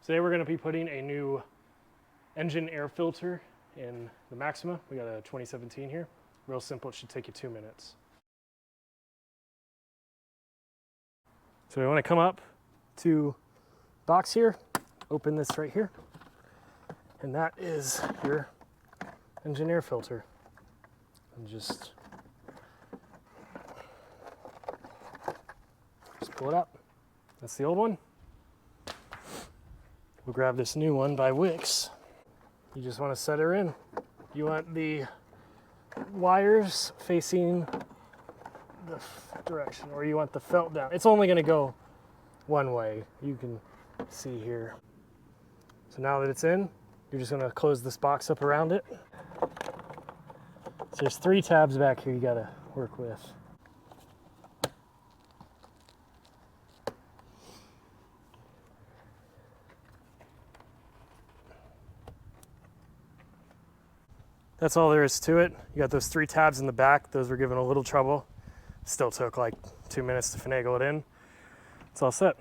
Today we're going to be putting a new engine air filter in the Maxima. We got a 2017 here. Real simple, it should take you 2 minutes. So we want to come up to box here, open this right here, and that is your engine air filter. And just pull it out. That's the old one. We'll grab this new one by Wix. You just want to set her in. You want the wires facing the direction, or you want the felt down. It's only going to go one way. You can see here. So now that it's in, you're just going to close this box up around it. So there's 3 tabs back here you got to work with. That's all there is to it. You got those 3 tabs in the back. Those were giving a little trouble. Still took like 2 minutes to finagle it in. It's all set.